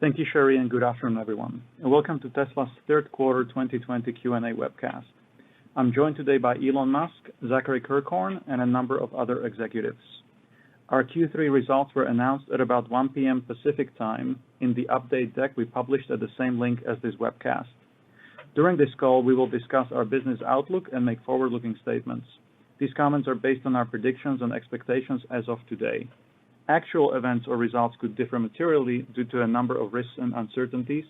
Thank you, Sherry, and good afternoon, everyone. And welcome to Tesla's third quarter 2020 Q&A webcast. I'm joined today by Elon Musk, Zach Kirkhorn, and a number of other executives. Our Q3 results were announced at about 1 p.m. Pacific time in the update deck we published at the same link as this webcast. During this call, we will discuss our business outlook and make forward-looking statements. These comments are based on our predictions and expectations as of today. Actual events or results could differ materially due to a number of risks and uncertainties,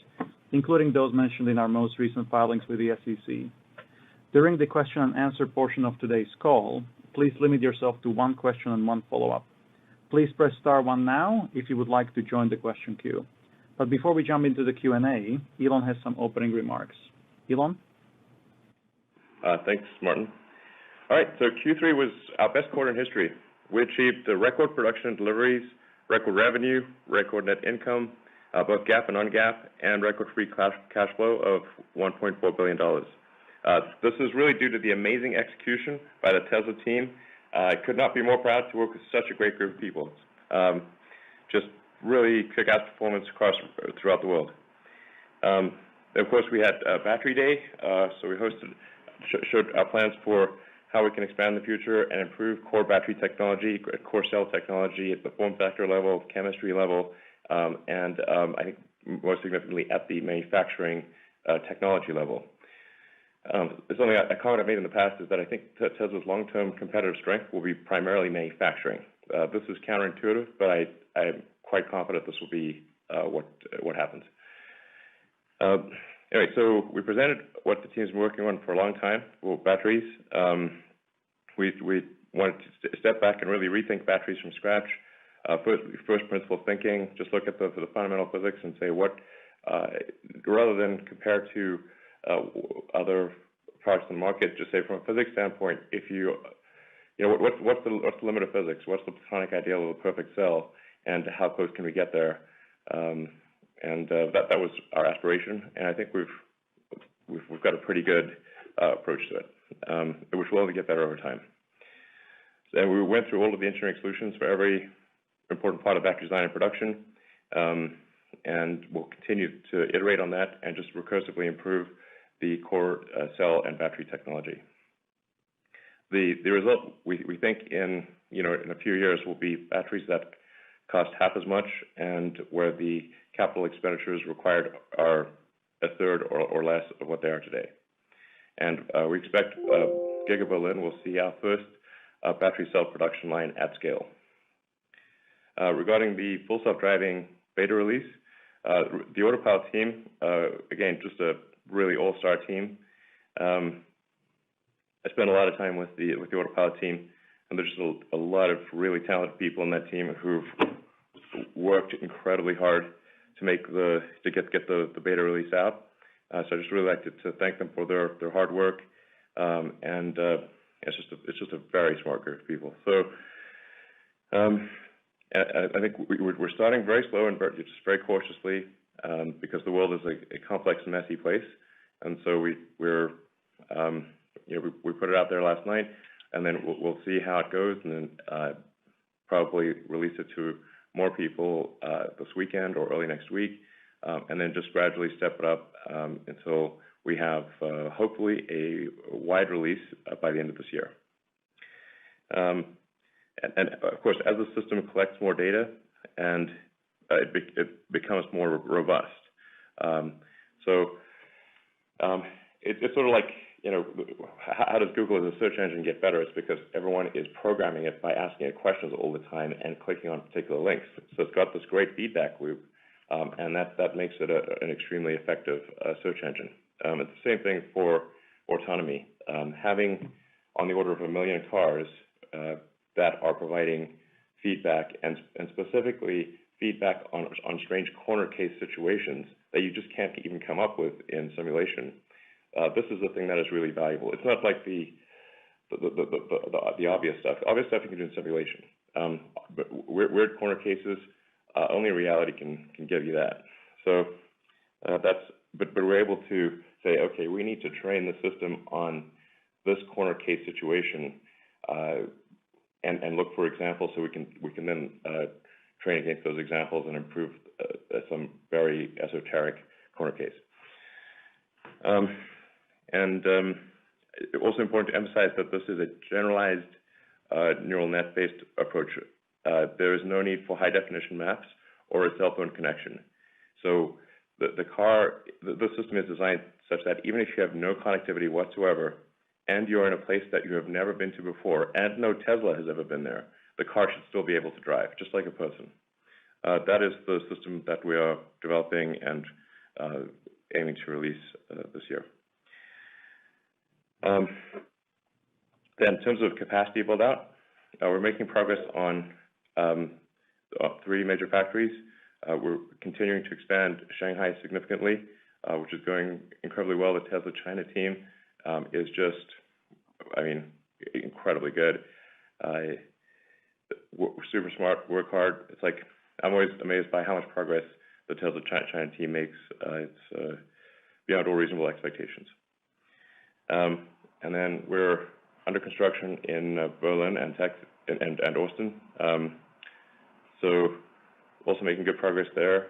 including those mentioned in our most recent filings with the SEC. During the question and answer portion of today's call, please limit yourself to one question and one follow-up. Please press star one now if you would like to join the question queue. But before we jump into the Q&A, Elon has some opening remarks. Elon? Thanks, Martin. All right, so Q3 was our best quarter in history. We achieved the record production and deliveries, record revenue, record net income, both GAAP and non-GAAP, and record free cash flow of $1.4 billion. This is really due to the amazing execution by the Tesla team. I could not be more proud to work with such a great group of people. Just really kick-ass performance throughout the world. Of course, we had Battery Day, so we showed our plans for how we can expand in the future and improve core battery technology, core cell technology at the form factor level, chemistry level, and I think most significantly at the manufacturing technology level. Something a comment I've made in the past is that I think Tesla's long-term competitive strength will be primarily manufacturing. This is counterintuitive, but I'm quite confident this will be what happens. Anyway, so we presented what the team's been working on for a long time for batteries. We wanted to step back and really rethink batteries from scratch. First principle thinking, just look at the fundamental physics and say what, rather than compare to other products in the market, just say from a physics standpoint, if what's the limit of physics? What's the platonic ideal of a perfect cell, and how close can we get there? That was our aspiration, and I think we've got a pretty good approach to it, which will only get better over time. And we went through all of the engineering solutions for every important part of battery design and production, and we'll continue to iterate on that and just recursively improve the core cell and battery technology. The result we think in a few years will be batteries that cost half as much and where the capital expenditures required are a third or less of what they are today. And we expect Giga Berlin will see our first battery cell production line at scale. Regarding the full self-driving beta release, the Autopilot team, again, just a really all-star team. I spent a lot of time with the Autopilot team, and there's just a lot of really talented people on that team who've worked incredibly hard to get the beta release out. So I just really like to thank them for their hard work, and it's just a very smart group of people. So I think we're starting very slow and just very cautiously because the world is a complex and messy place, and so we put it out there last night, and then we'll see how it goes, and then probably release it to more people this weekend or early next week, and then just gradually step it up until we have hopefully a wide release by the end of this year. And of course, as the system collects more data and it becomes more robust. It's sort of like, how does Google as a search engine get better? It's because everyone is programming it by asking it questions all the time and clicking on particular links. So it's got this great feedback loop, and that makes it an extremely effective search engine. It's the same thing for autonomy. Having on the order of 1 million cars that are providing feedback and specifically feedback on strange corner case situations that you just can't even come up with in simulation. This is the thing that is really valuable. It's not like the obvious stuff. Obvious stuff you can do in simulation. But weird corner cases, only reality can give you that. So but we're able to say, okay, we need to train the system on this corner case situation, and look for examples so we can then train against those examples and improve some very esoteric corner case. Also important to emphasize that this is a generalized neural net-based approach. There is no need for high-definition maps or a cell phone connection. So the system is designed such that even if you have no connectivity whatsoever, and you're in a place that you have never been to before, and no Tesla has ever been there, the car should still be able to drive, just like a person. That is the system that we are developing and aiming to release this year. Then in terms of capacity build out, we're making progress on 3 major factories. We're continuing to expand Shanghai significantly, which is going incredibly well. The Tesla China team is just, incredibly good. Super smart, work hard. It's like, I'm always amazed by how much progress the Tesla China team makes. It's beyond all reasonable expectations. And then we're under construction in Berlin and Austin. So also making good progress there.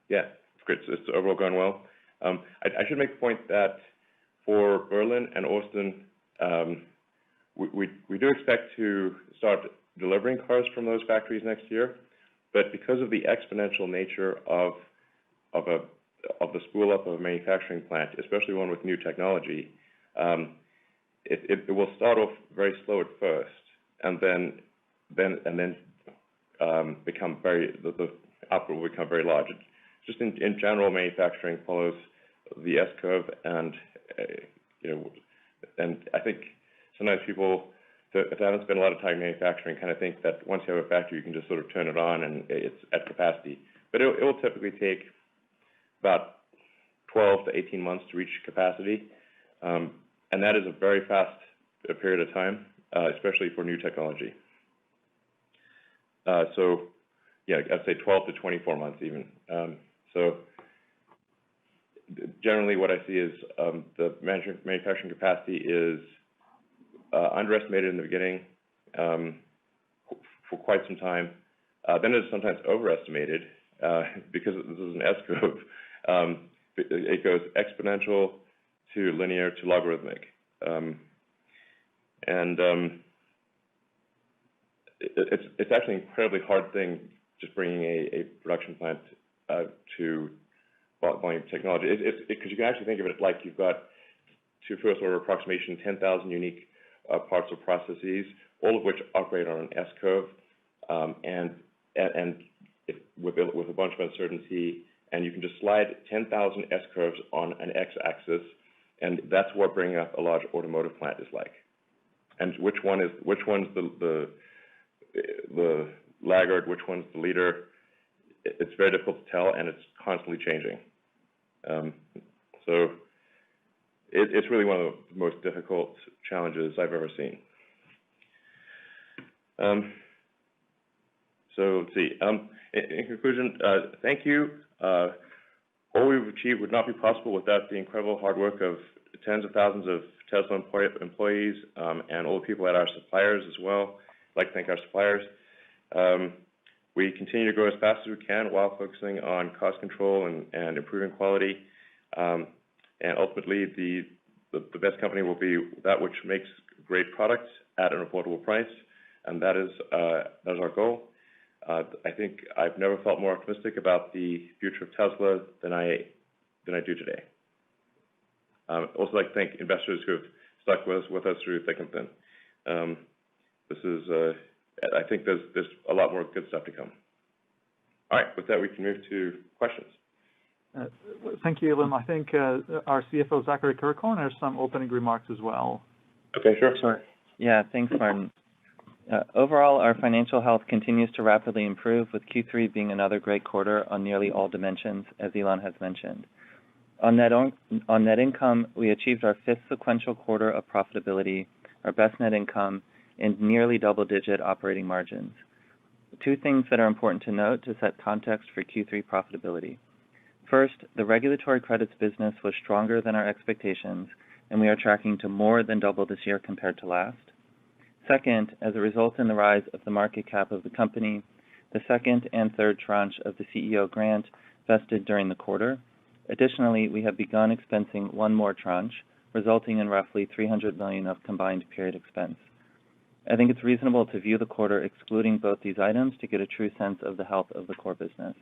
Yeah, it's great. It's overall going well. I should make the point that for Berlin and Austin, we do expect to start delivering cars from those factories next year, but because of the exponential nature of the spool up of a manufacturing plant, especially one with new technology, it will start off very slow at first, and then become the output will become very large. Just in general, manufacturing follows the S curve, and and I think sometimes people that haven't spent a lot of time manufacturing kind of think that once you have a factory, you can just sort of turn it on and it's at capacity. But it will typically take about 12 to 18 months to reach capacity, and that is a very fast period of time, especially for new technology. So, yeah, I'd say 12 to 24 months even. So generally what I see is the manufacturing capacity is underestimated in the beginning for quite some time. Then it's sometimes overestimated because this is an S-curve. It goes exponential to linear to logarithmic. It's actually an incredibly hard thing just bringing a production plant to volume technology. Because you can actually think of it like you've got, to first order approximation, 10,000 unique parts or processes, all of which operate on an S-curve, and with a bunch of uncertainty, and you can just slide 10,000 S-curves on an X-axis, and that's what bringing up a large automotive plant is like. And which one's the laggard, which one's the leader? It's very difficult to tell, and it's constantly changing. So it's really one of the most difficult challenges I've ever seen. So let's see. In conclusion, thank you. All we've achieved would not be possible without the incredible hard work of tens of thousands of Tesla employees and all the people at our suppliers as well. I'd like to thank our suppliers. We continue to grow as fast as we can while focusing on cost control and improving quality. And ultimately, the best company will be that which makes great products at an affordable price, and that is our goal. I think I've never felt more optimistic about the future of Tesla than I do today. Also like to thank investors who have stuck with us through thick and thin. I think there's a lot more good stuff to come. All right, with that, we can move to questions. Thank you, Elon. I think our CFO, Zach Kirkhorn, has some opening remarks as well. Okay, sure. Sure. Yeah, thanks, Martin. Overall, our financial health continues to rapidly improve, with Q3 being another great quarter on nearly all dimensions, as Elon has mentioned. On net income, we achieved our 5th sequential quarter of profitability, our best net income, and nearly double-digit operating margins. 2 things that are important to note to set context for Q3 profitability. First, the regulatory credits business was stronger than our expectations, and we are tracking to more than double this year compared to last. Second, as a result in the rise of the market cap of the company, the second and third tranche of the CEO grant vested during the quarter. Additionally, we have begun expensing one more tranche, resulting in roughly $300 million of combined period expense. I think it's reasonable to view the quarter excluding both these items to get a true sense of the health of the core business.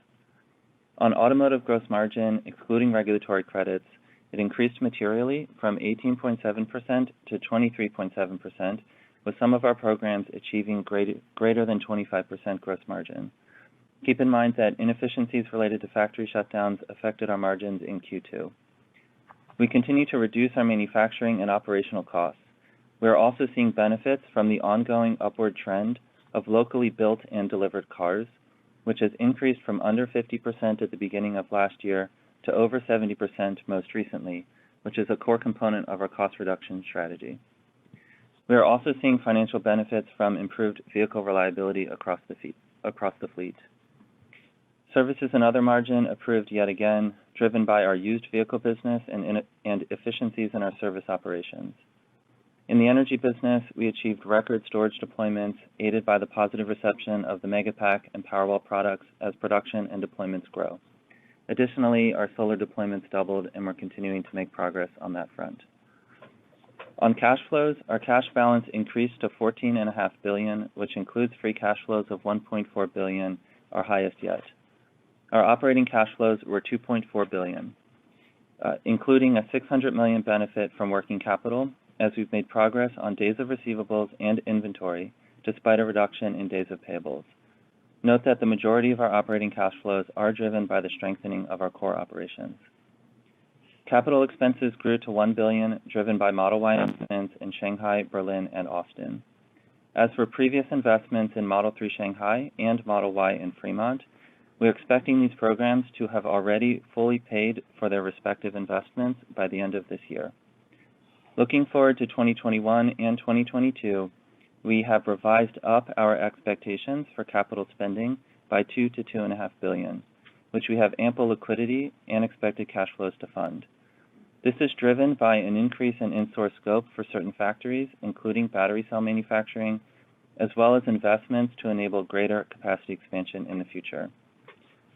On automotive gross margin, excluding regulatory credits, it increased materially from 18.7% to 23.7%, with some of our programs achieving greater than 25% gross margin. Keep in mind that inefficiencies related to factory shutdowns affected our margins in Q2. We continue to reduce our manufacturing and operational costs. We are also seeing benefits from the ongoing upward trend of locally built and delivered cars, which has increased from under 50% at the beginning of last year to over 70% most recently, which is a core component of our cost reduction strategy. We are also seeing financial benefits from improved vehicle reliability across the fleet. Services and other margin improved yet again, driven by our used vehicle business and efficiencies in our service operations. In the energy business, we achieved record storage deployments, aided by the positive reception of the megapack and powerwall products as production and deployments grow. Additionally, our solar deployments doubled, and we're continuing to make progress on that front. On cash flows, our cash balance increased to $14.5 billion, which includes free cash flows of $1.4 billion, our highest yet. Our operating cash flows were $2.4 billion, including a $600 million benefit from working capital, as we've made progress on days of receivables and inventory, despite a reduction in days of payables. Note that the majority of our operating cash flows are driven by the strengthening of our core operations. Capital expenses grew to $1 billion, driven by Model Y investments in Shanghai, Berlin, and Austin. As for previous investments in Model 3 Shanghai and Model Y in Fremont, we are expecting these programs to have already fully paid for their respective investments by the end of this year. Looking forward to 2021 and 2022, we have revised up our expectations for capital spending by $2 to $2.5 billion, which we have ample liquidity and expected cash flows to fund. This is driven by an increase in in-source scope for certain factories, including battery cell manufacturing, as well as investments to enable greater capacity expansion in the future.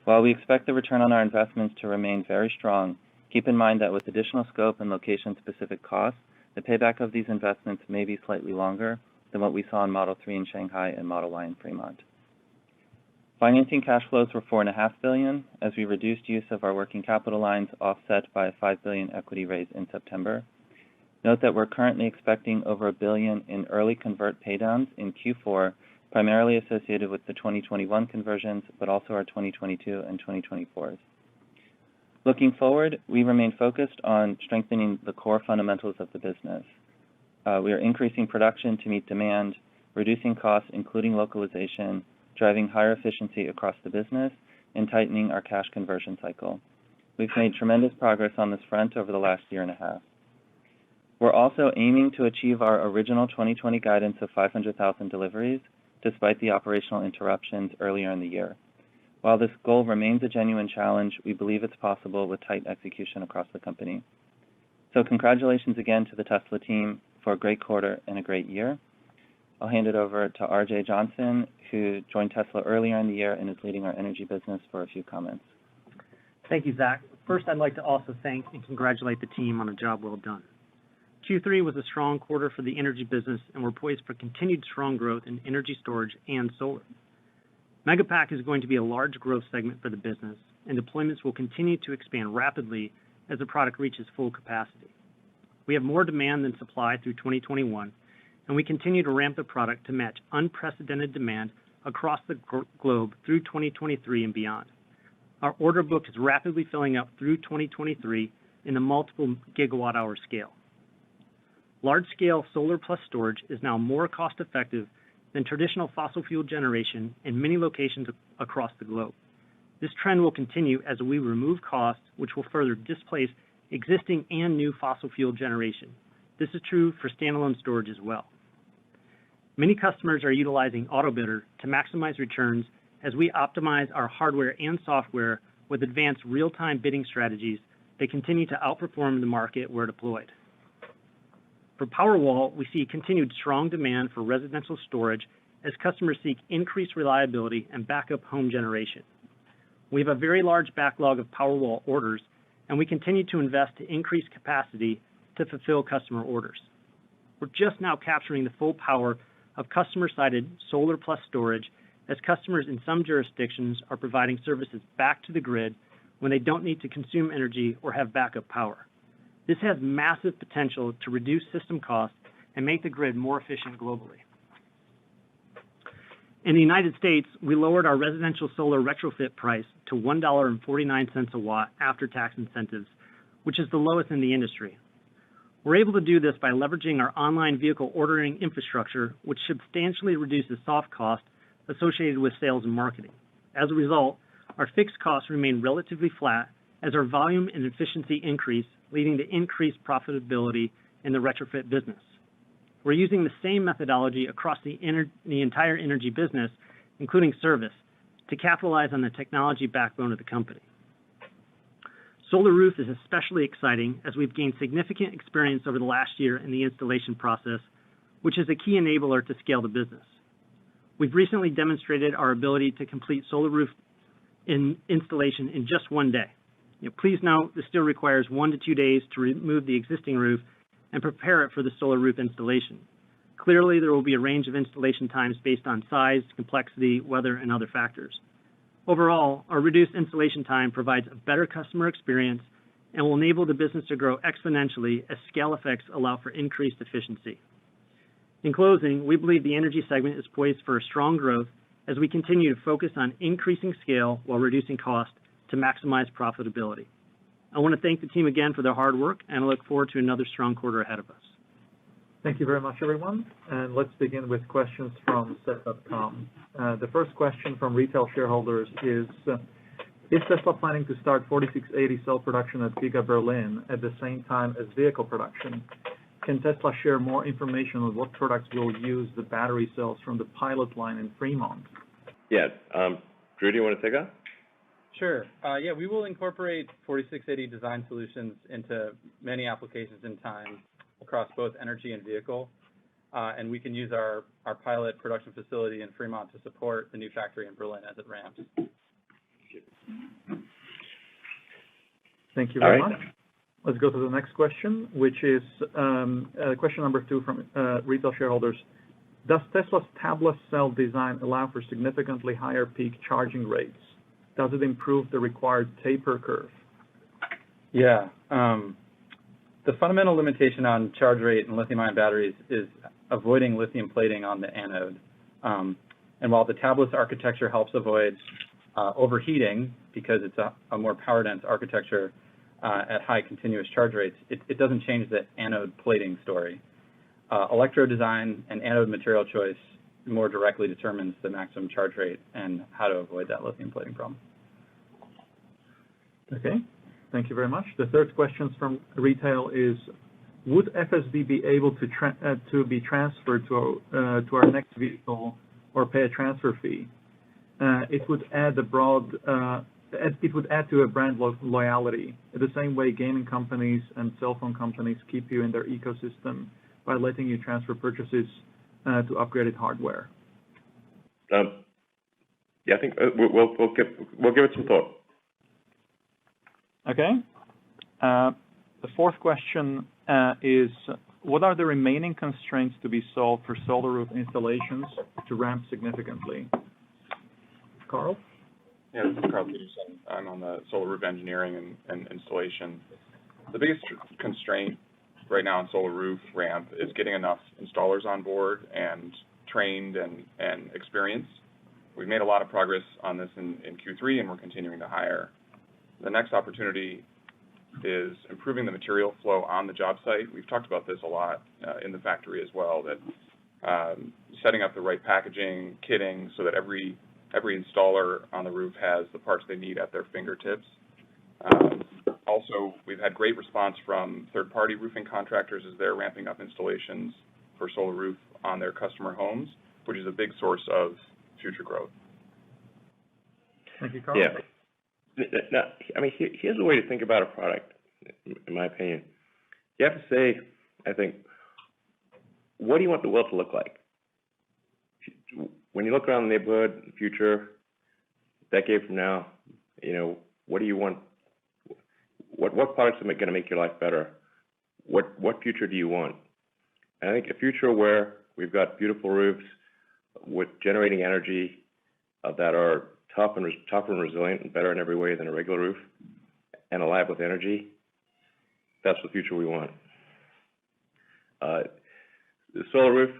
While we expect the return on our investments to remain very strong, keep in mind that with additional scope and location-specific costs, the payback of these investments may be slightly longer than what we saw in Model 3 in Shanghai and Model Y in Fremont. Financing cash flows were $4.5 billion, as we reduced use of our working capital lines, offset by a $5 billion equity raise in September. Note that we're currently expecting over $1 billion in early convert paydowns in Q4, primarily associated with the 2021 conversions, but also our 2022 and 2024s. Looking forward, we remain focused on strengthening the core fundamentals of the business. We are increasing production to meet demand, reducing costs, including localization, driving higher efficiency across the business, and tightening our cash conversion cycle. We've made tremendous progress on this front over the last year and a half. We're also aiming to achieve our original 2020 guidance of 500,000 deliveries, despite the operational interruptions earlier in the year. While this goal remains a genuine challenge, we believe it's possible with tight execution across the company. So congratulations again to the Tesla team for a great quarter and a great year. I'll hand it over to RJ Johnson, who joined Tesla earlier in the year and is leading our energy business, for a few comments. Thank you, Zach. First, I'd like to also thank and congratulate the team on a job well done. Q3 was a strong quarter for the energy business, and we're poised for continued strong growth in energy storage and solar. Megapack is going to be a large growth segment for the business, and deployments will continue to expand rapidly as the product reaches full capacity. We have more demand than supply through 2021, and we continue to ramp the product to match unprecedented demand across the globe through 2023 and beyond. Our order book is rapidly filling up through 2023 in the multiple gigawatt-hour scale. Large-scale solar plus storage is now more cost-effective than traditional fossil fuel generation in many locations across the globe. This trend will continue as we remove costs, which will further displace existing and new fossil fuel generation. This is true for standalone storage as well. Many customers are utilizing AutoBidder to maximize returns as we optimize our hardware and software with advanced real-time bidding strategies that continue to outperform the market where deployed. For Powerwall, we see continued strong demand for residential storage as customers seek increased reliability and backup home generation. We have a very large backlog of Powerwall orders, and we continue to invest to increase capacity to fulfill customer orders. We're just now capturing the full power of customer-sided solar plus storage, as customers in some jurisdictions are providing services back to the grid when they don't need to consume energy or have backup power. This has massive potential to reduce system costs and make the grid more efficient globally. In the United States, we lowered our residential solar retrofit price to $1.49 a watt after tax incentives, which is the lowest in the industry. We're able to do this by leveraging our online vehicle ordering infrastructure, which substantially reduces soft costs associated with sales and marketing. As a result, our fixed costs remain relatively flat as our volume and efficiency increase, leading to increased profitability in the retrofit business. We're using the same methodology across the entire energy business, including service, to capitalize on the technology backbone of the company. Solar Roof is especially exciting as we've gained significant experience over the last year in the installation process, which is a key enabler to scale the business. We've recently demonstrated our ability to complete Solar Roof installation in just one day. Please note, this still requires 1 to 2 days to remove the existing roof and prepare it for the Solar Roof installation. Clearly, there will be a range of installation times based on size, complexity, weather, and other factors. Overall, our reduced installation time provides a better customer experience and will enable the business to grow exponentially as scale effects allow for increased efficiency. In closing, we believe the energy segment is poised for a strong growth as we continue to focus on increasing scale while reducing cost to maximize profitability. I want to thank the team again for their hard work, and I look forward to another strong quarter ahead of us. Thank you very much, everyone. And let's begin with questions from set.com. The first question from retail shareholders is Tesla planning to start 4680 cell production at Giga Berlin at the same time as vehicle production? Can Tesla share more information on what products will use the battery cells from the pilot line in Fremont? Yeah. Drew, do you want to take that? Sure. Yeah, we will incorporate 4680 design solutions into many applications in time across both energy and vehicle. And we can use our pilot production facility in Fremont to support the new factory in Berlin as it ramps. Thank you very much. Let's go to the next question, which is question number 2 from retail shareholders. Does Tesla's tabless cell design allow for significantly higher peak charging rates? Does it improve the required taper curve? Yeah. The fundamental limitation on charge rate in lithium-ion batteries is avoiding lithium plating on the anode. And while the tabless architecture helps avoid overheating because it's a more power-dense architecture at high continuous charge rates, it doesn't change the anode plating story. Electrode design and anode material choice more directly determines the maximum charge rate and how to avoid that lithium plating problem. Okay, thank you very much. The third question from retail is, would FSD be able to be transferred to our next vehicle or pay a transfer fee? It would add to a brand loyalty, the same way gaming companies and cell phone companies keep you in their ecosystem by letting you transfer purchases to upgraded hardware. Yeah, I think we'll give it some thought. Okay. The fourth question is, what are the remaining constraints to be solved for Solar Roof installations to ramp significantly? Carl? Yeah, this is Carl Peterson. I'm on the Solar Roof engineering and installation. The biggest constraint right now on Solar Roof ramp is getting enough installers on board and trained and experienced. We've made a lot of progress on this in Q3, and we're continuing to hire. The next opportunity is improving the material flow on the job site. We've talked about this a lot in the factory as well, that setting up the right packaging, kitting, so that every installer on the roof has the parts they need at their fingertips. Also, we've had great response from third-party roofing contractors as they're ramping up installations for Solar Roof on their customer homes, which is a big source of future growth. Thank you, Carl. Yeah. Now, I mean, here's a way to think about a product, in my opinion. You have to say, I think, what do you want the world to look like? when you look around the neighborhood, in the future, decade from now, what do you want? What products are going to make your life better? What future do you want? And I think a future where we've got beautiful roofs with generating energy that are tougher and resilient and better in every way than a regular roof, and alive with energy. That's the future we want. The solar roof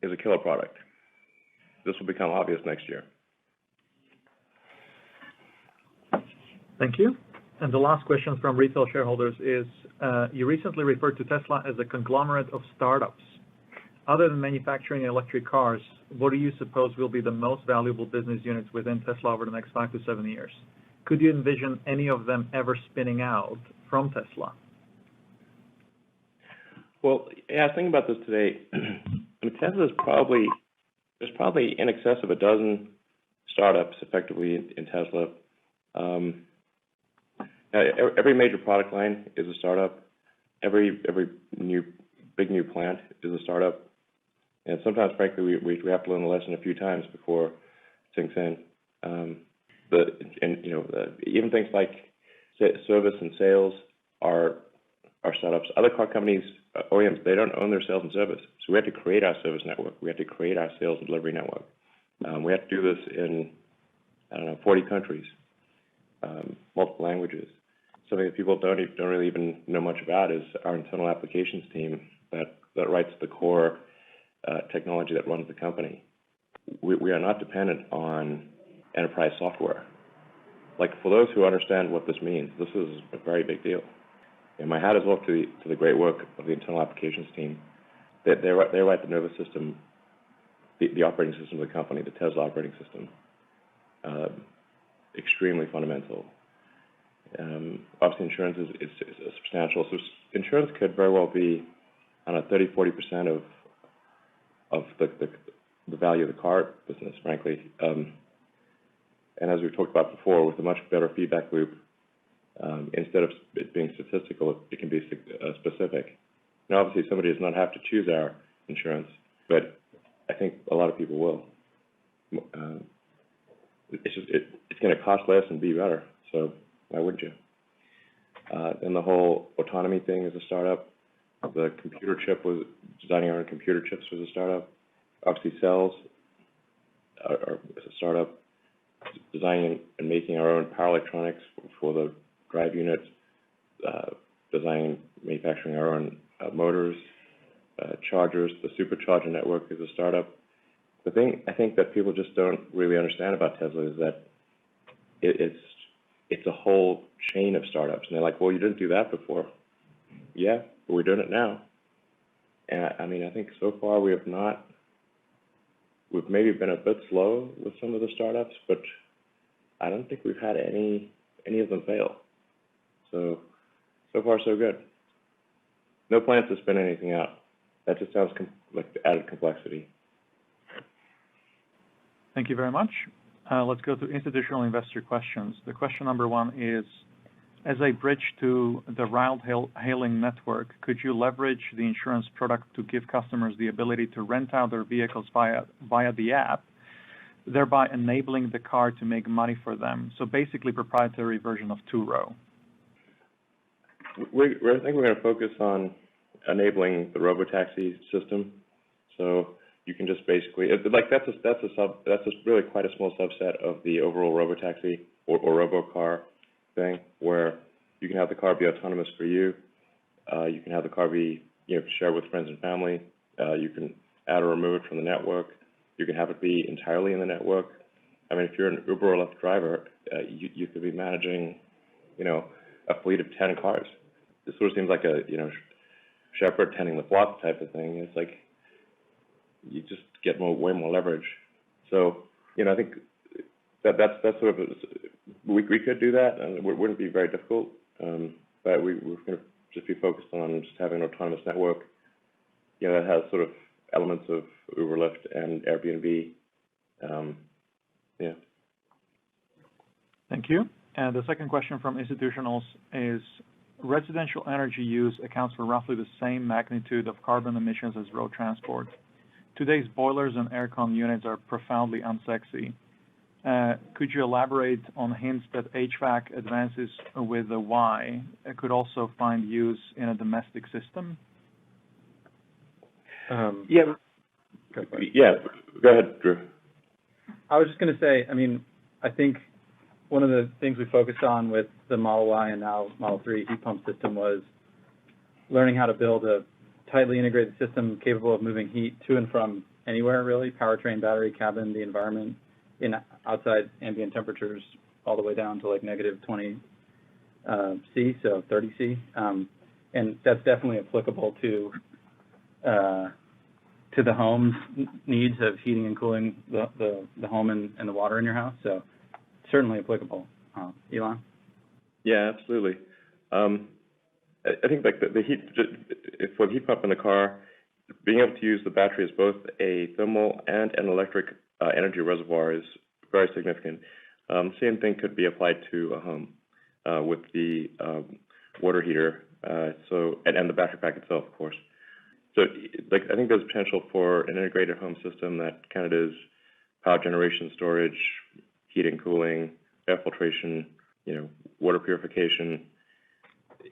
is a killer product. This will become obvious next year. Thank you. And the last question from retail shareholders is, you recently referred to Tesla as a conglomerate of startups. Other than manufacturing electric cars, what do you suppose will be the most valuable business units within Tesla over the next 5 to 7 years? Could you envision any of them ever spinning out from Tesla? Well, yeah, I was thinking about this today. Tesla's there's probably in excess of a dozen startups effectively in Tesla. Every major product line is a startup. Every big new plant is a startup. And sometimes, frankly, we have to learn the lesson a few times before it sinks in. Even things like service and sales are startups. Other car companies, OEMs, they don't own their sales and service. So we have to create our service network. We have to create our sales and delivery network. We have to do this in, 40 countries, multiple languages. Something that people don't really even know much about is our internal applications team that writes the core technology that runs the company. We are not dependent on enterprise software. Like, for those who understand what this means, this is a very big deal. And my hat is off to the great work of the internal applications team. They write the nervous system, the operating system of the company, the Tesla operating system. Extremely fundamental. Obviously, insurance is substantial. So insurance could very well be, 30-40% of the value of the car business, frankly. And as we've talked about before, with a much better feedback loop, instead of it being statistical, it can be specific. Now, obviously, somebody does not have to choose our insurance, but I think a lot of people will. It's going to cost less and be better, so why wouldn't you? And the whole autonomy thing is a startup. The designing our own computer chips was a startup. Obviously, cells are a startup. Designing and making our own power electronics for the drive units, manufacturing our own motors, chargers. The supercharger network is a startup. The thing I think that people just don't really understand about Tesla is that it's a whole chain of startups. And they're like, well, you didn't do that before. Yeah, but we're doing it now. And I think so far we've maybe been a bit slow with some of the startups, but I don't think we've had any of them fail. So far so good. No plans to spin anything out. That just sounds like added complexity. Thank you very much. Let's go to institutional investor questions. The question number one is, as a bridge to the ride-hailing network, could you leverage the insurance product to give customers the ability to rent out their vehicles via the app, thereby enabling the car to make money for them? So basically, proprietary version of Turo. I think we're going to focus on enabling the robotaxi system. So you can just basically, that's really quite a small subset of the overall robotaxi or robocar thing, where you can have the car be autonomous for you. You can have the car be, shared with friends and family. You can add or remove it from the network. You can have it be entirely in the network. If you're an Uber or Lyft driver, you could be managing, a fleet of 10 cars. This sort of seems like a, shepherd tending the flock type of thing. It's like you just get way more leverage. So, I think that's sort of we could do that, and it wouldn't be very difficult. But we're going to just be focused on just having an autonomous network, that has sort of elements of Uber, Lyft, and Airbnb. Thank you. And the second question from institutionals is, residential energy use accounts for roughly the same magnitude of carbon emissions as road transport. today's boilers and aircon units are profoundly unsexy. Could you elaborate on hints that HVAC advances with the Y could also find use in a domestic system? Yeah. Go ahead, Drew. I was just going to say, I mean, I think one of the things we focused on with the Model Y and now Model 3 heat pump system was learning how to build a tightly integrated system capable of moving heat to and from anywhere, really, powertrain, battery, cabin, the environment, in outside ambient temperatures all the way down to like negative 20 C, so 30 C. And that's definitely applicable to the home's needs of heating and cooling the home and the water in your house. So certainly applicable. Elon? Yeah, absolutely. I think like the heat, for the heat pump in the car, being able to use the battery as both a thermal and an electric energy reservoir is very significant. Same thing could be applied to a home with the water heater, and the battery pack itself, of course. So, like, I think there's potential for an integrated home system that kind of does power generation, storage, heating, cooling, air filtration, water purification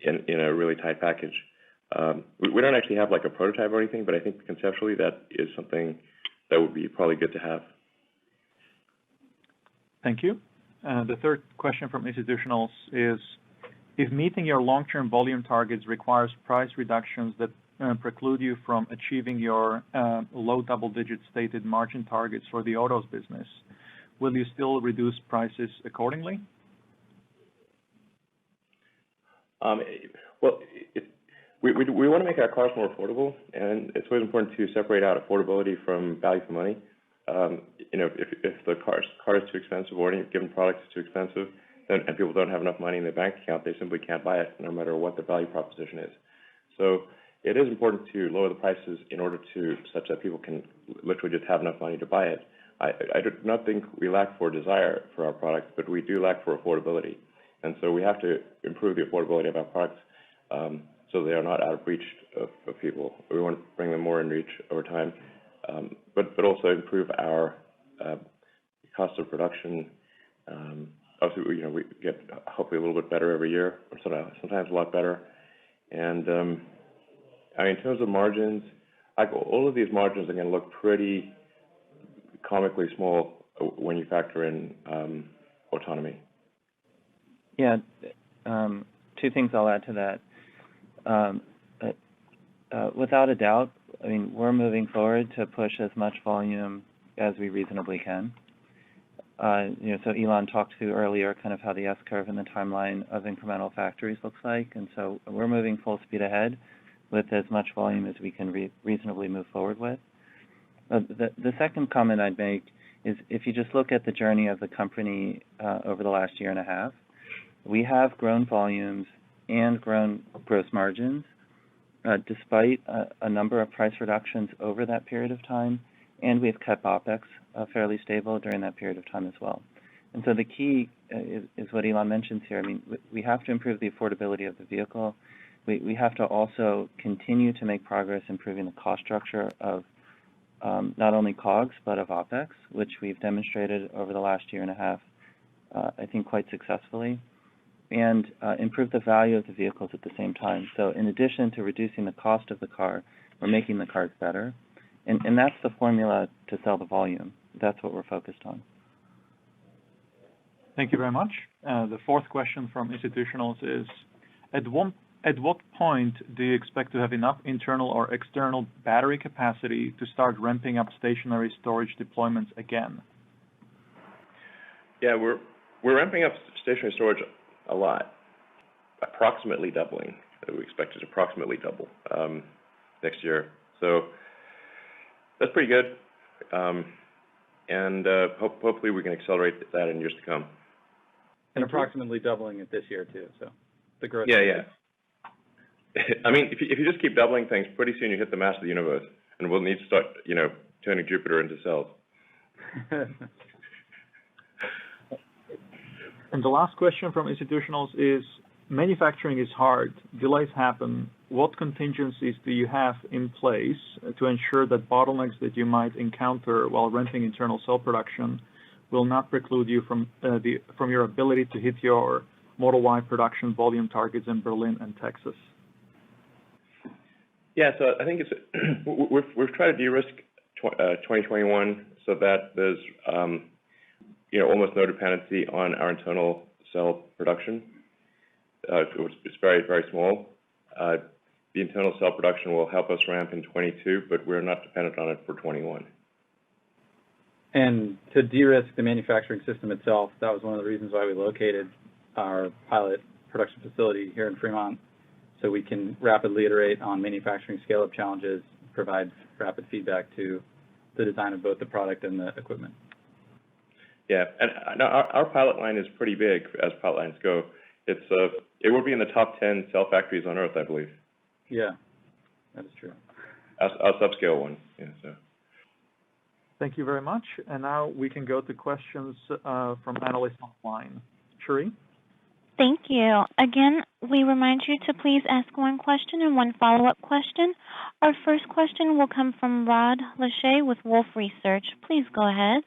in a really tight package. We don't actually have like a prototype or anything, but I think conceptually that is something that would be probably good to have. Thank you. The third question from institutionals is, if meeting your long-term volume targets requires price reductions that preclude you from achieving your low double-digit stated margin targets for the autos business, will you still reduce prices accordingly? Well, we want to make our cars more affordable, and it's always important to separate out affordability from value for money. If the car is too expensive or any given product is too expensive, and people don't have enough money in their bank account, they simply can't buy it, no matter what the value proposition is. So it is important to lower the prices in order to such that people can literally just have enough money to buy it. I do not think we lack for desire for our products, but we do lack for affordability. And so we have to improve the affordability of our products so they are not out of reach of people. We want to bring them more in reach over time, but also improve our cost of production. Obviously, we get hopefully a little bit better every year, or sometimes a lot better. And in terms of margins, all of these margins are going to look pretty comically small when you factor in autonomy. Yeah, two things I'll add to that. Without a doubt, I mean, we're moving forward to push as much volume as we reasonably can. So Elon talked to earlier kind of how the S-curve and the timeline of incremental factories looks like, and so we're moving full speed ahead with as much volume as we can reasonably move forward with. The second comment I'd make is if you just look at the journey of the company over the last year and a half, we have grown volumes and grown gross margins despite a number of price reductions over that period of time, and we've kept OPEX fairly stable during that period of time as well. And so the key is what Elon mentions here. I mean, we have to improve the affordability of the vehicle. We have to also continue to make progress improving the cost structure of not only COGS, but of OPEX, which we've demonstrated over the last year and a half, I think quite successfully, and improve the value of the vehicles at the same time. So in addition to reducing the cost of the car, we're making the cars better. And that's the formula to sell the volume. That's what we're focused on. Thank you very much. The fourth question from institutionals is, at what point do you expect to have enough internal or external battery capacity to start ramping up stationary storage deployments again? Yeah, we're ramping up stationary storage a lot, approximately doubling. We expect it to approximately double next year. So that's pretty good. And hopefully we can accelerate that in years to come. And approximately doubling it this year too, so the growth. Yeah. I mean, if you just keep doubling things, pretty soon you hit the mass of the universe, and we'll need to start, turning Jupiter into cells. And the last question from institutionals is, manufacturing is hard, delays happen. What contingencies do you have in place to ensure that bottlenecks that you might encounter while ramping internal cell production will not preclude you from your ability to hit your Model Y production volume targets in Berlin and Texas? Yeah, so I think we've tried to de-risk 2021 so that there's almost no dependency on our internal cell production. It's very, very small. The internal cell production will help us ramp in 22, but we're not dependent on it for 21. And to de-risk the manufacturing system itself, that was one of the reasons why we located our pilot production facility here in Fremont, so we can rapidly iterate on manufacturing scale-up challenges, provide rapid feedback to the design of both the product and the equipment. Yeah, and our pilot line is pretty big as pilot lines go. It will be in the top 10 cell factories on Earth, I believe. Yeah, that is true. Our subscale one, yeah, so. Thank you very much. And now we can go to questions from analysts online. Cherie? Thank you. Again, we remind you to please ask one question and one follow-up question. Our first question will come from Rod Lache with Wolfe Research. Please go ahead.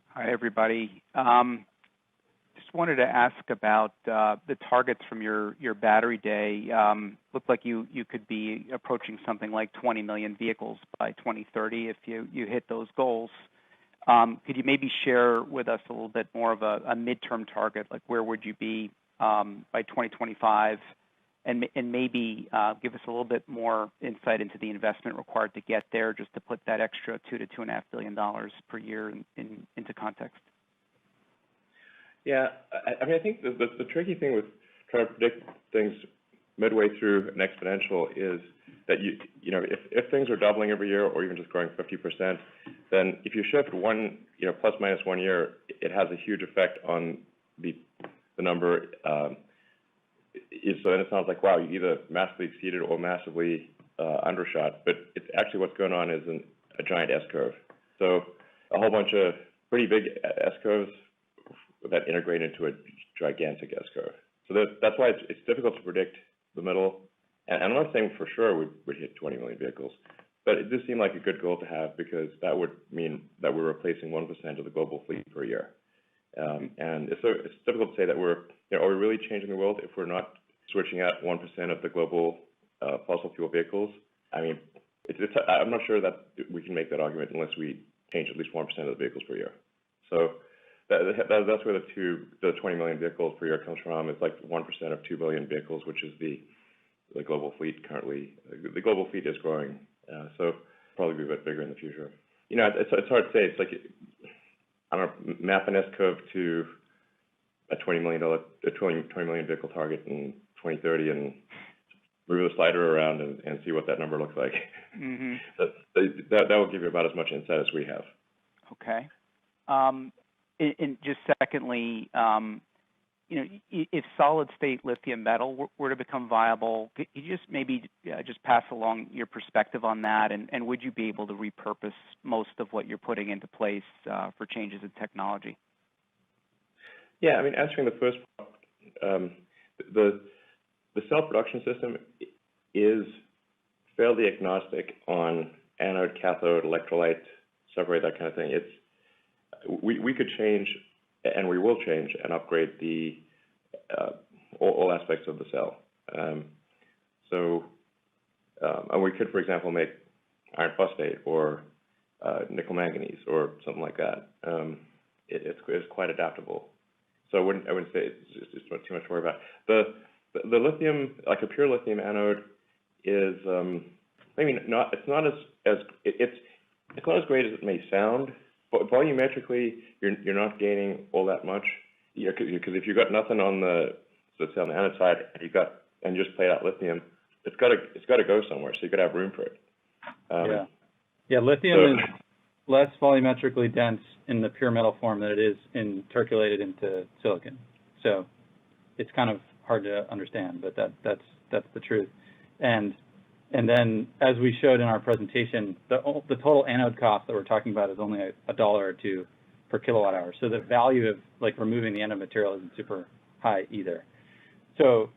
Hi, everybody. Just wanted to ask about the targets from your battery day. Looked like you could be approaching something like 20 million vehicles by 2030 if you hit those goals. Could you maybe share with us a little bit more of a midterm target, like where would you be by 2025, and maybe give us a little bit more insight into the investment required to get there, just to put that extra $2 to $2.5 billion per year into context. Yeah, I mean, I think the tricky thing with trying to predict things midway through an exponential is that if things are doubling every year or even just growing 50%, then if you shift one, plus minus 1 year, it has a huge effect on the number. So then it sounds like, wow, you either massively exceeded or massively undershot. But it's actually what's going on is a giant S-curve. So a whole bunch of pretty big S-curves that integrate into a gigantic S-curve. So that's why it's difficult to predict the middle. And I'm not saying for sure we'd hit 20 million vehicles, but it does seem like a good goal to have, because that would mean that we're replacing 1% of the global fleet per year. And it's difficult to say that are we really changing the world if we're not switching out 1% of the global fossil fuel vehicles? I mean, I'm not sure that we can make that argument unless we change at least 1% of the vehicles per year. So that's where the 20 million vehicles per year comes from. It's like 1% of 2 billion vehicles, which is the global fleet currently. The global fleet is growing, so probably be a bit bigger in the future. It's hard to say. It's like, I don't know, map an S-curve to a 20 million vehicle target in 2030 and move the slider around and see what that number looks like. Mm-hmm. That will give you about as much insight as we have. Okay. And just secondly, if solid-state lithium metal were to become viable, could you just maybe just pass along your perspective on that, and would you be able to repurpose most of what you're putting into place for changes in technology? Yeah, I mean, answering the first part, the cell production system is fairly agnostic on anode, cathode, electrolyte, separate, that kind of thing. We could change, and we will change and upgrade all aspects of the cell. And we could, for example, make iron phosphate or nickel manganese or something like that. It's quite adaptable. So I wouldn't say it's not too much to worry about. The lithium, like a pure lithium anode, is maybe not. It's not as great as it may sound. But volumetrically, you're not gaining all that much. Because if you've got nothing on the anode side and you just plate out lithium, it's got to go somewhere. So you got to have room for it. Lithium is less volumetrically dense in the pure metal form than it is intercalated into silicon. So it's kind of hard to understand, but that's the truth. And then, as we showed in our presentation, the total anode cost that we're talking about is only $1 or $2 per kilowatt hour. So the value of removing the anode material isn't super high either. So,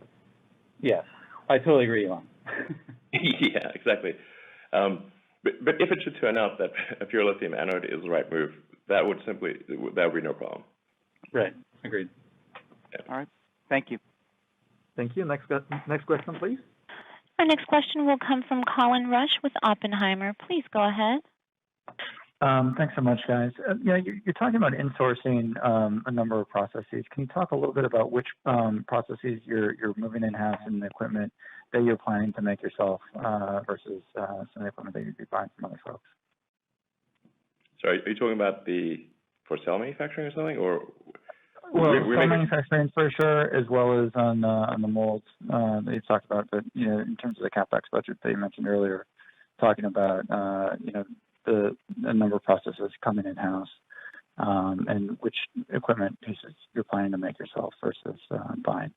yes, I totally agree, Elon. Yeah, exactly. But if it should turn out that a pure lithium anode is the right move, that would be no problem. Right. Agreed. Yeah. All right. Thank you. Thank you. Next question, please. Our next question will come from Colin Rusch with Oppenheimer. Please go ahead. Thanks so much, guys. You're talking about insourcing a number of processes. Can you talk a little bit about which processes you're moving in-house and the equipment that you're planning to make yourself versus some of the equipment that you'd be buying from other folks? So are you talking about for cell manufacturing or something, or? Well, cell manufacturing for sure, as well as on the molds that you've talked about. But in terms of the capex budget that you mentioned earlier, talking about the number of processes coming in-house and which equipment pieces you're planning to make yourself versus buying.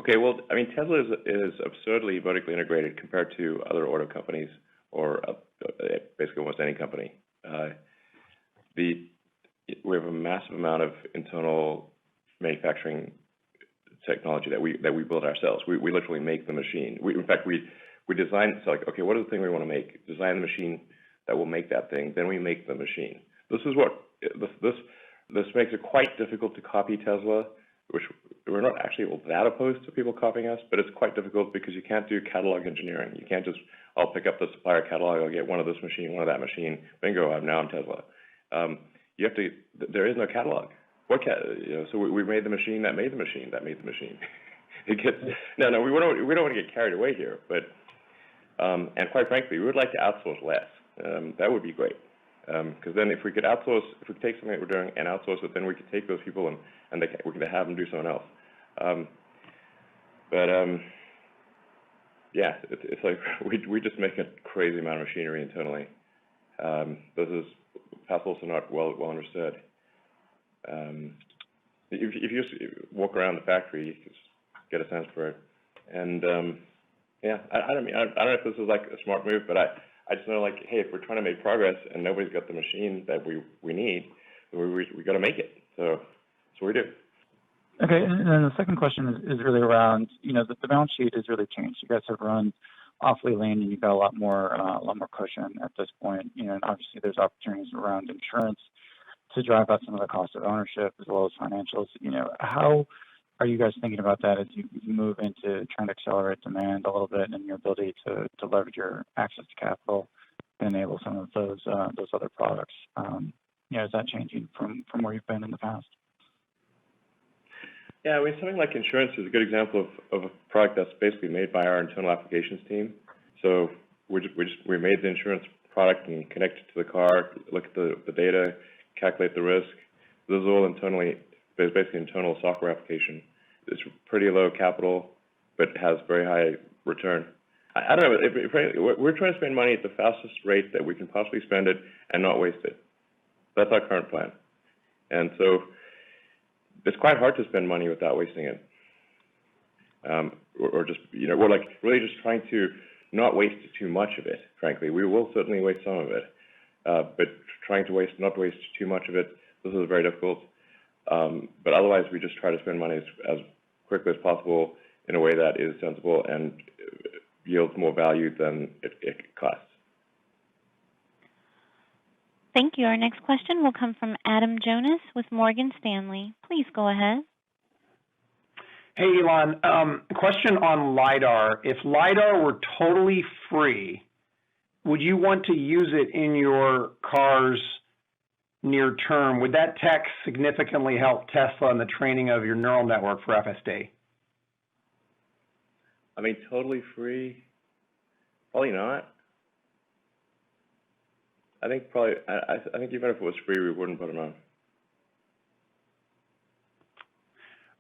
Okay, well, I mean, Tesla is absurdly vertically integrated compared to other auto companies or basically almost any company. We have a massive amount of internal manufacturing technology that we build ourselves. We literally make the machine. In fact, we design. So like, okay, what is the thing we want to make? Design the machine that will make that thing. Then we make the machine. This makes it quite difficult to copy Tesla, which we're not actually that opposed to people copying us, but it's quite difficult because you can't do catalog engineering. You can't just, I'll pick up the supplier catalog, I'll get one of this machine, one of that machine, bingo, now I'm Tesla. You have to, there is no catalog. So we made the machine that made the machine that made the machine. We don't want to get carried away here, but, and quite frankly, we would like to outsource less. That would be great. Because then if we could take something that we're doing and outsource it, then we could take those people and we could have them do something else. Yeah, it's like we just make a crazy amount of machinery internally. This is perhaps also not well understood. If you just walk around the factory, you can just get a sense for it. And yeah, I don't know if this is like a smart move, but I just know, like, hey, if we're trying to make progress and nobody's got the machine that we need, we got to make it. So we do. Okay, and then the second question is really around, the balance sheet has really changed. You guys have run awfully lean, and you've got a lot more cushion at this point. And obviously there's opportunities around insurance to drive out some of the cost of ownership as well as financials. How are you guys thinking about that as you move into trying to accelerate demand a little bit and your ability to leverage your access to capital to enable some of those other products? Is that changing from where you've been in the past? Yeah, I mean, something like insurance is a good example of a product that's basically made by our internal applications team. So we made the insurance product and connect it to the car, look at the data, calculate the risk. This is all internally, basically internal software application. It's pretty low capital, but has very high return. I don't know, we're trying to spend money at the fastest rate that we can possibly spend it and not waste it. That's our current plan. And so it's quite hard to spend money without wasting it. Or just, we're like really just trying to not waste too much of it, frankly. We will certainly waste some of it. But trying to not waste too much of it, this is very difficult. But otherwise, we just try to spend money as quickly as possible in a way that is sensible and yields more value than it costs. Thank you. Our next question will come from Adam Jonas with Morgan Stanley. Please go ahead. Hey, Elon. Question on Lidar. If Lidar were totally free, would you want to use it in your cars near term? Would that tech significantly help Tesla in the training of your neural network for FSD? I mean, totally free? Probably not. I think even if it was free, we wouldn't put it on.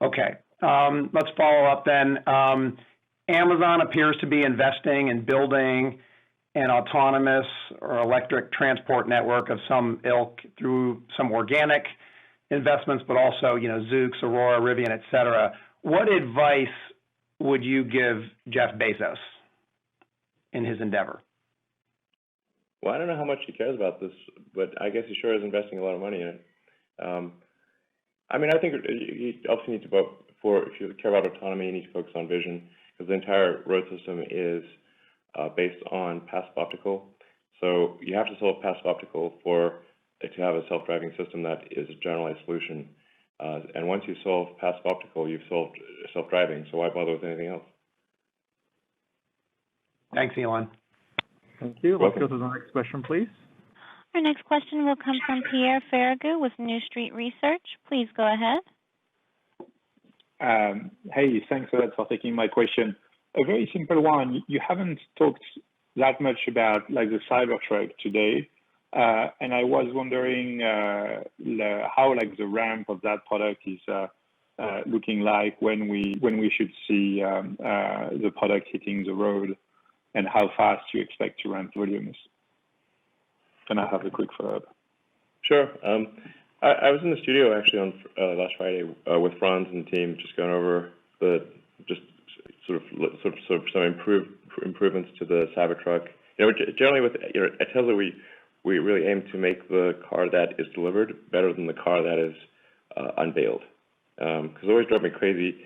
Okay. Let's follow up then. Amazon appears to be investing in building an autonomous or electric transport network of some ilk through some organic investments, but also, Zoox, Aurora, Rivian, et cetera. What advice would you give Jeff Bezos in his endeavor? Well, I don't know how much he cares about this, but I guess he sure is investing a lot of money in it. I mean, I think you obviously need to vote for, if you care about autonomy, you need to focus on vision, because the entire road system is based on passive optical. So you have to solve passive optical to have a self-driving system that is a generalized solution. And once you solve passive optical, you've solved self-driving, so why bother with anything else? Thanks, Elon. Thank you. Let's go to the next question, please. Our next question will come from Pierre Ferragu with New Street Research. Please go ahead. Hey, thanks a lot for taking my question. A very simple one. You haven't talked that much about like the Cybertruck today, and I was wondering how like the ramp of that product is looking like, when we should see the product hitting the road, and how fast you expect to ramp volumes. Can I have a quick follow-up? Sure. I was in the studio actually on last Friday with Franz and the team, just going over some improvements to the Cybertruck. You know, generally with at Tesla, we really aim to make the car that is delivered better than the car that is unveiled. Because it always drove me crazy.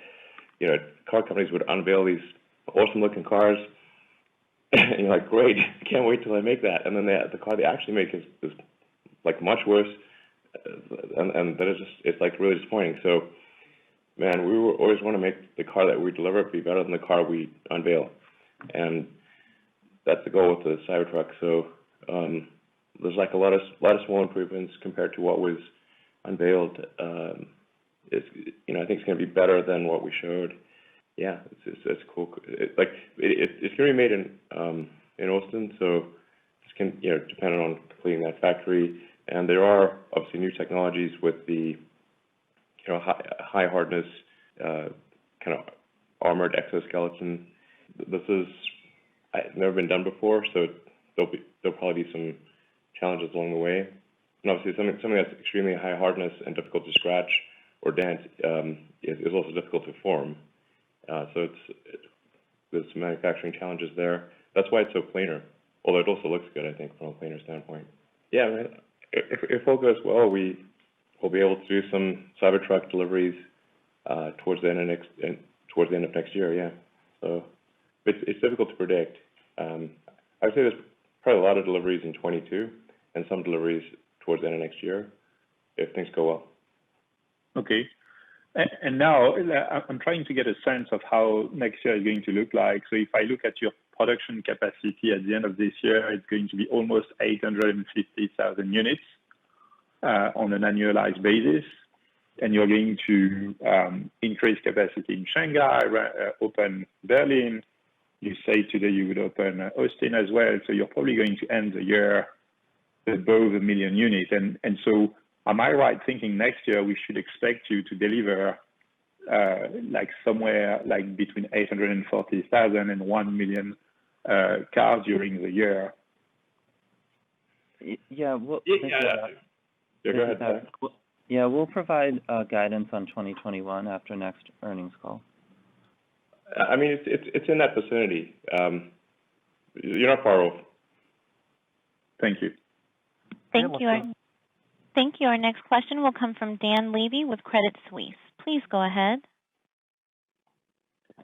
You know, car companies would unveil these awesome-looking cars, and you're like, great, can't wait till I make that. And then the car they actually make is like much worse, and that is just, it's like really disappointing. So, man, we always want to make the car that we deliver be better than the car we unveil, and that's the goal with the Cybertruck. So there's like a lot of small improvements compared to what was unveiled. I think it's going to be better than what we showed. Yeah, it's cool. It's going to be made in Austin, so it's dependent on completing that factory. And there are obviously new technologies with the high hardness kind of armored exoskeleton. This is never been done before, so there'll probably be some challenges along the way. And obviously something that's extremely high hardness and difficult to scratch or dent is also difficult to form. So there's some manufacturing challenges there. That's why it's so planar, although it also looks good, I think, from a planar standpoint. Yeah, man, if all goes well, we will be able to do some Cybertruck deliveries towards the end of next year. Yeah, so it's difficult to predict. I would say there's probably a lot of deliveries in 22 and some deliveries towards the end of next year if things go well. Okay. And now I'm trying to get a sense of how next year is going to look like. So if I look at your production capacity at the end of this year, it's going to be almost 850,000 units on an annualized basis. And you're going to increase capacity in Shanghai, open Berlin. You say today you would open Austin as well. So you're probably going to end the year above 1 million units. And so am I right thinking next year we should expect you to deliver like somewhere like between 840,000 and 1 million cars during the year? Yeah, go ahead. Yeah, we'll provide guidance on 2021 after next earnings call. I mean, it's in that vicinity. You're not far off. Thank you. Thank you. Thank you. Our next question will come from Dan Levy with Credit Suisse. Please go ahead.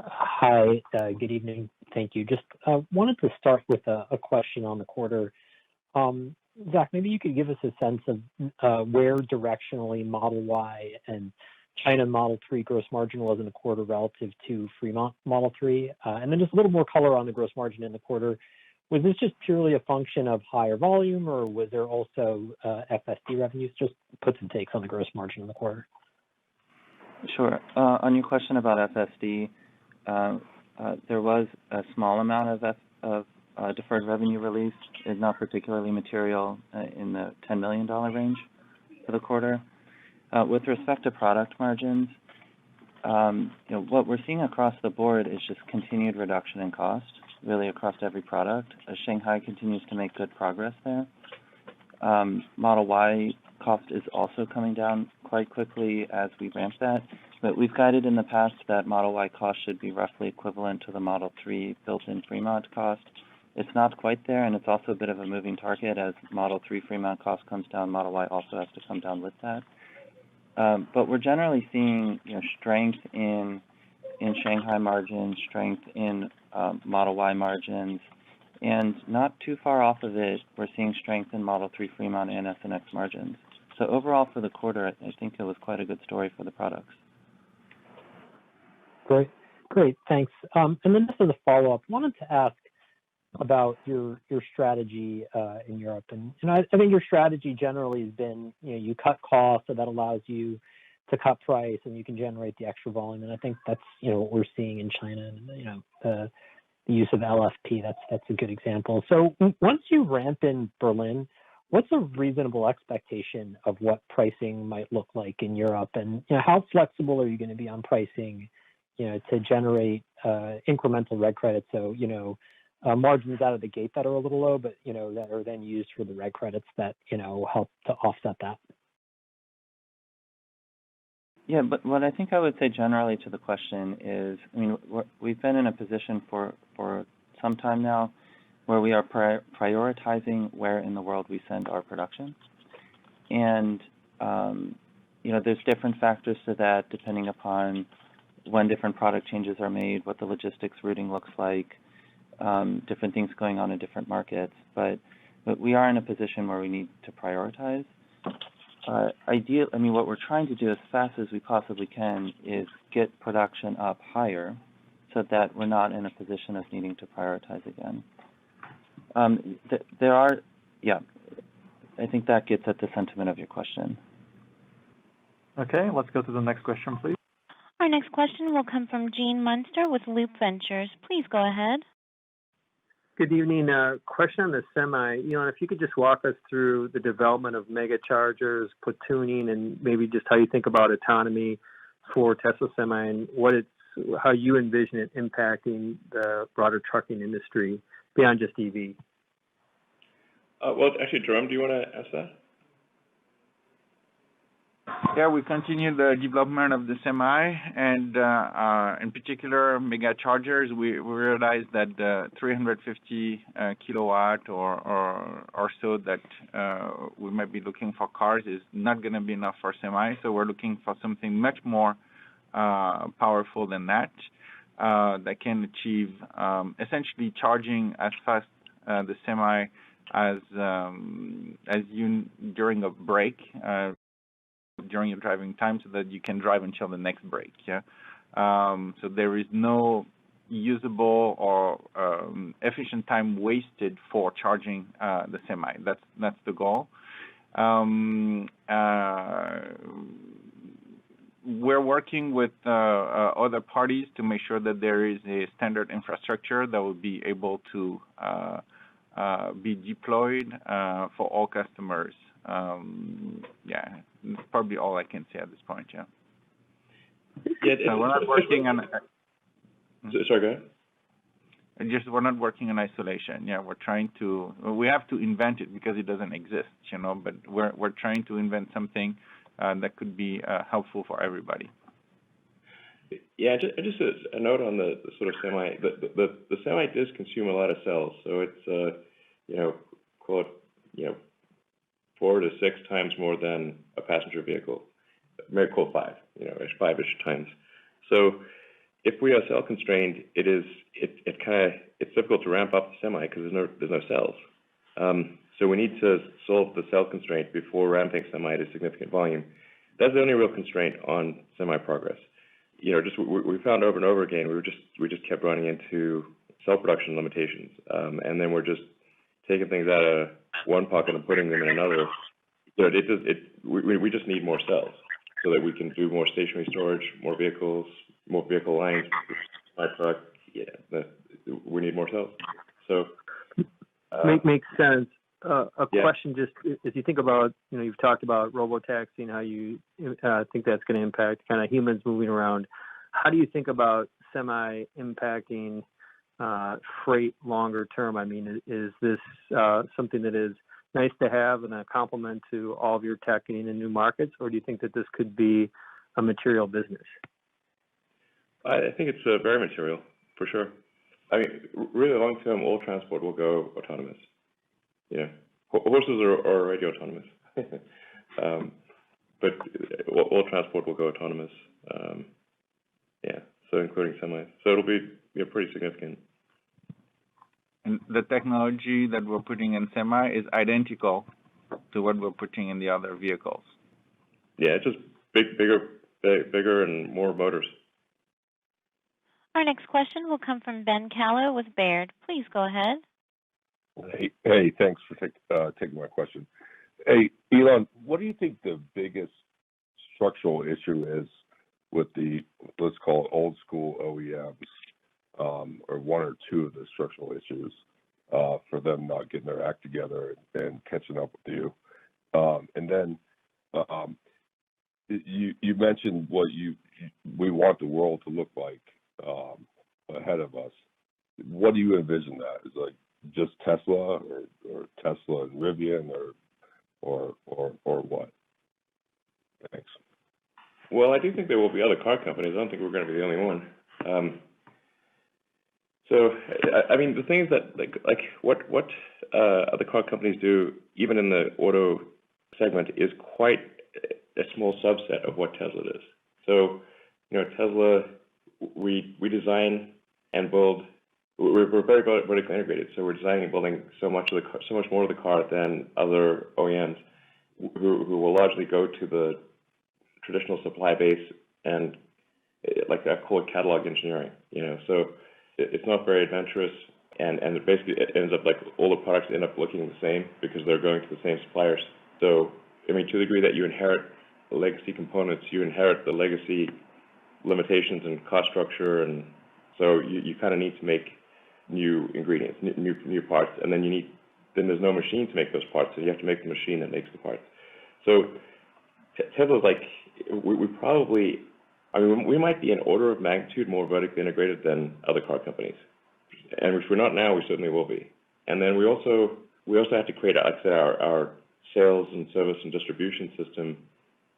Hi, good evening. Thank you. Just wanted to start with a question on the quarter. Zach, maybe you could give us a sense of where directionally Model Y and China Model 3 gross margin was in the quarter relative to Fremont Model 3. And then just a little more color on the gross margin in the quarter. Was this just purely a function of higher volume, or was there also FSD revenues? Just puts and takes on the gross margin in the quarter. Sure. On your question about FSD, there was a small amount of deferred revenue released. It's not particularly material, in the $10 million range for the quarter. With respect to product margins, what we're seeing across the board is just continued reduction in cost, really across every product. Shanghai continues to make good progress there. Model Y cost is also coming down quite quickly as we ramp that. But we've guided in the past that Model Y cost should be roughly equivalent to the Model 3 built-in Fremont cost. It's not quite there, and it's also a bit of a moving target. As Model 3 Fremont cost comes down, Model Y also has to come down with that. But we're generally seeing, strength in Shanghai margins, strength in Model Y margins, and not too far off of it, we're seeing strength in Model 3 Fremont and S and X margins. So overall for the quarter, I think it was quite a good story for the products. Great, thanks. And then just as a follow-up, wanted to ask about your strategy in Europe. And I think your strategy generally has been, you cut costs, so that allows you to cut price and you can generate the extra volume. And I think that's, what we're seeing in China and, the use of LFP, that's a good example. So once you ramp in Berlin, what's a reasonable expectation of what pricing might look like in Europe? And, how flexible are you going to be on pricing, to generate incremental red credits? So, margins out of the gate that are a little low, but, that are then used for the red credits that, help to offset that. Yeah, but what I think I would say generally to the question is, we've been in a position for some time now where we are prioritizing where in the world we send our production. And, there's different factors to that depending upon when different product changes are made, what the logistics routing looks like, different things going on in different markets. But we are in a position where we need to prioritize. What we're trying to do as fast as we possibly can is get production up higher so that we're not in a position of needing to prioritize again. I think that gets at the sentiment of your question. Okay, let's go to the next question, please. Our next question will come from Gene Munster with Loop Ventures. Please go ahead. Good evening. Question on the semi. If you could just walk us through the development of mega chargers, platooning, and maybe just how you think about autonomy for Tesla Semi and how you envision it impacting the broader trucking industry beyond just EV. Well, actually, Jerome, do you want to ask that? Yeah, we continue the development of the Semi, and in particular, mega chargers. We realized that the 350 kilowatt or so that we might be looking for cars is not going to be enough for Semi, so we're looking for something much more powerful than that that can achieve essentially charging as fast the Semi as you during a break. During your driving time, so that you can drive until the next break. So there is no usable or efficient time wasted for charging the Semi. That's the goal. We're working with other parties to make sure that there is a standard infrastructure that will be able to be deployed for all customers. That's probably all I can say at this point. Yeah, we're not working on. Sorry, go ahead. We're not working in isolation. We're trying to. We have to invent it because it doesn't exist, But we're trying to invent something that could be helpful for everybody. Yeah, just a note on the sort of Semi. The Semi does consume a lot of cells, so it's quote 4 to 6 times more than a passenger vehicle. Maybe quote 5, 5-ish times. So if we are cell constrained, it's difficult to ramp up the Semi because there's no cells. So we need to solve the cell constraint before ramping Semi to significant volume. That's the only real constraint on Semi progress. We found over and over again we just kept running into cell production limitations, and then we're just taking things out of one pocket and putting them in another. So we just need more cells so that we can do more stationary storage, more vehicle lines. My truck, we need more cells. So makes sense. Question, just as you think about, you've talked about robotaxi and how you think that's going to impact kind of humans moving around. How do you think about Semi impacting freight longer term? Is this something that is nice to have and a complement to all of your tech getting in new markets, or do you think that this could be a material business? I think it's very material, for sure. Really long term, all transport will go autonomous. Horses are already autonomous. but all transport will go autonomous. Yeah, so including semis. So it'll be pretty significant. And the technology that we're putting in semi is identical to what we're putting in the other vehicles. Yeah, it's just bigger and more motors. Our next question will come from Ben Kallo with Baird. Please go ahead. Hey, thanks for taking my question. Hey, Elon, what do you think the biggest structural issue is with the, let's call it old school OEMs, or one or two of the structural issues for them not getting their act together and catching up with you? And then you mentioned what we want the world to look like ahead of us. What do you envision that? Is like just Tesla or Tesla and Rivian or what? Thanks. Well, I do think there will be other car companies. I don't think we're going to be the only one. So, I mean, the thing is that like what other car companies do, even in the auto segment, is quite a small subset of what Tesla does. So, Tesla, we design and build. We're very vertically integrated. So we're designing and building so much more of the car than other OEMs, who will largely go to the traditional supply base and like I call it catalog engineering. So it's not very adventurous, and basically it ends up like all the products end up looking the same because they're going to the same suppliers. So I mean, to the degree that you inherit the legacy components, you inherit the legacy limitations and cost structure, and so you kind of need to make new ingredients, new parts, and then there's no machine to make those parts, so you have to make the machine that makes the parts. So Tesla's like, we might be an order of magnitude more vertically integrated than other car companies, and which we're not now, we certainly will be. And then we also have to create, like I said, our sales and service and distribution system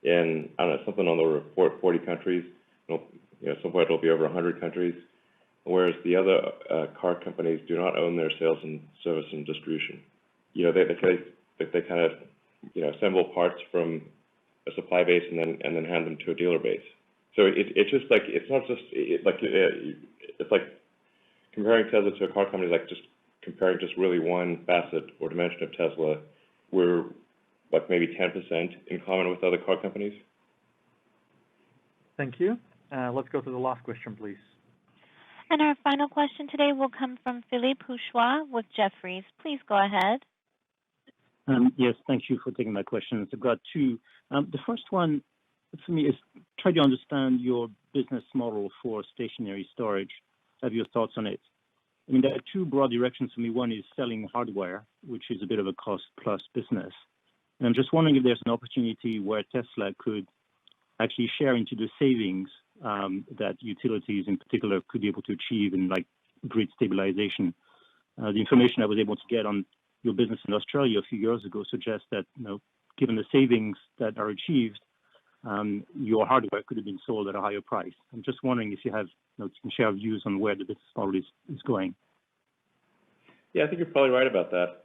in, I don't know, something on the order of 40 countries. At some point it'll be over 100 countries, whereas the other car companies do not own their sales and service and distribution. They kind of assemble parts from a supply base and then hand them to a dealer base. So it's just like, it's not just it's like comparing Tesla to a car company, like just comparing just really one facet or dimension of Tesla. We're like maybe 10% in common with other car companies. Thank you. Let's go to the last question, please. And our final question today will come from Philippe Houchois with Jefferies. Please go ahead. Yes, thank you for taking my questions. I've got two. The first one for me is try to understand your business model for stationary storage. Have your thoughts on it? I mean, there are two broad directions for me. One is selling hardware, which is a bit of a cost-plus business. And I'm just wondering if there's an opportunity where Tesla could actually share into the savings that utilities in particular could be able to achieve in like grid stabilization. The information I was able to get on your business in Australia a few years ago suggests that, given the savings that are achieved, your hardware could have been sold at a higher price. I'm just wondering if you have, can share views on where the business model is going. Yeah, I think you're probably right about that.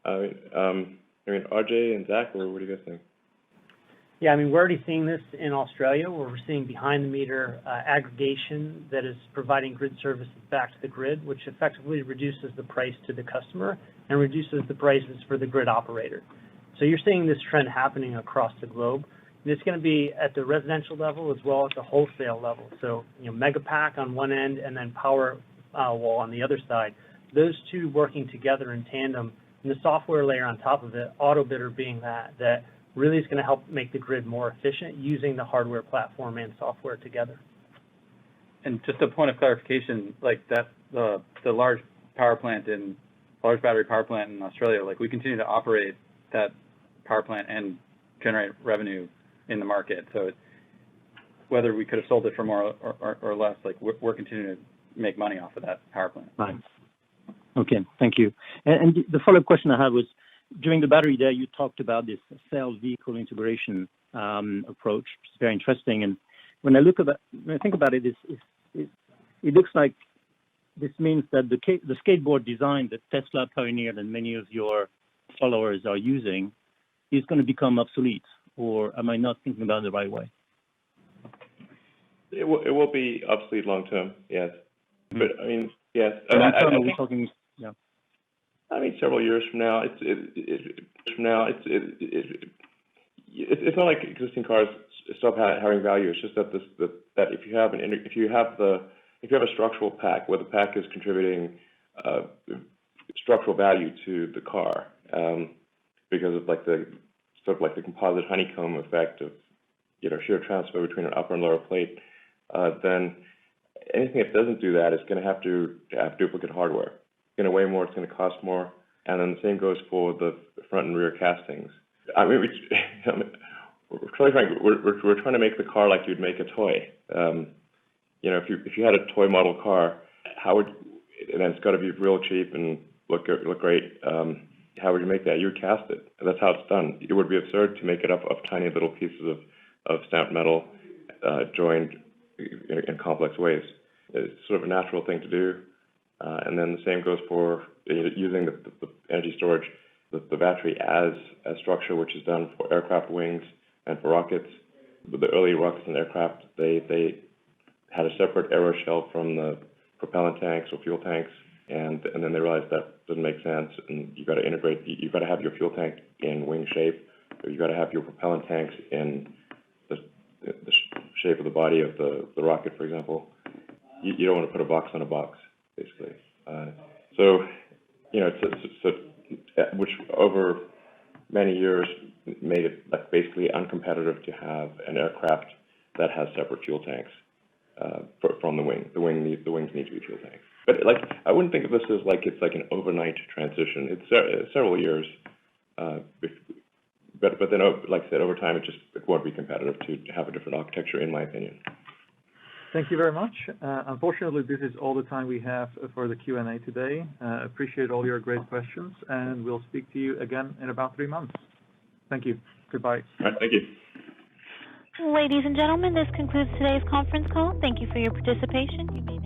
RJ and Zach, what do you guys think? Yeah, we're already seeing this in Australia, where we're seeing behind-the-meter aggregation that is providing grid services back to the grid, which effectively reduces the price to the customer and reduces the prices for the grid operator. So you're seeing this trend happening across the globe. And it's going to be at the residential level as well as the wholesale level. So, megapack on one end and then powerwall on the other side. Those two working together in tandem, and the software layer on top of it, AutoBidder being that really is going to help make the grid more efficient using the hardware platform and software together. And just a point of clarification, like that, the large battery power plant in Australia, like we continue to operate that power plant and generate revenue in the market. So whether we could have sold it for more or less, like we're continuing to make money off of that power plant. Right. Okay, thank you. And the follow-up question I had was, during the battery day, you talked about this cell vehicle integration approach, which is very interesting. And when I think about it, it looks like this means that the skateboard design that Tesla pioneered and many of your followers are using is going to become obsolete or am I not thinking about it the right way? It will be obsolete long term, yes. Mm-hmm. But I mean, yes. Long term, are we talking? Yeah. I mean, several years from now, it's not like existing cars stop having value. It's just that that if you have a structural pack where the pack is contributing structural value to the car because of the composite honeycomb effect of shear transfer between an upper and lower plate, then anything that doesn't do that is going to have to have duplicate hardware. It's going to weigh more, it's going to cost more, and then the same goes for the front and rear castings. I mean, we're trying to make the car like you'd make a toy. If you had a toy model car, and then it's got to be real cheap and look great. How would you make that? You would cast it. That's how it's done. It would be absurd to make it up of tiny little pieces of stamped metal joined in complex ways. It's sort of a natural thing to do. And then the same goes for using the energy storage, the battery as a structure, which is done for aircraft wings and for rockets. The early rockets and aircraft, they had a separate aeroshell from the propellant tanks or fuel tanks, and then they realized that doesn't make sense, and you got to integrate. You got to have your fuel tank in wing shape, or you got to have your propellant tanks in the shape of the body of the rocket, for example. You don't want to put a box on a box, basically. Which over many years made it basically uncompetitive to have an aircraft that has separate fuel tanks from the wing. The wings need to be fuel tanks. But I wouldn't think of this as it's an overnight transition. It's several years. But then, like I said, over time, it won't be competitive to have a different architecture, in my opinion. Thank you very much. Unfortunately, this is all the time we have for the Q&A today. Appreciate all your great questions, and we'll speak to you again in about 3 months. Thank you. Goodbye. All right, thank you. Ladies and gentlemen, this concludes today's conference call. Thank you for your participation. You may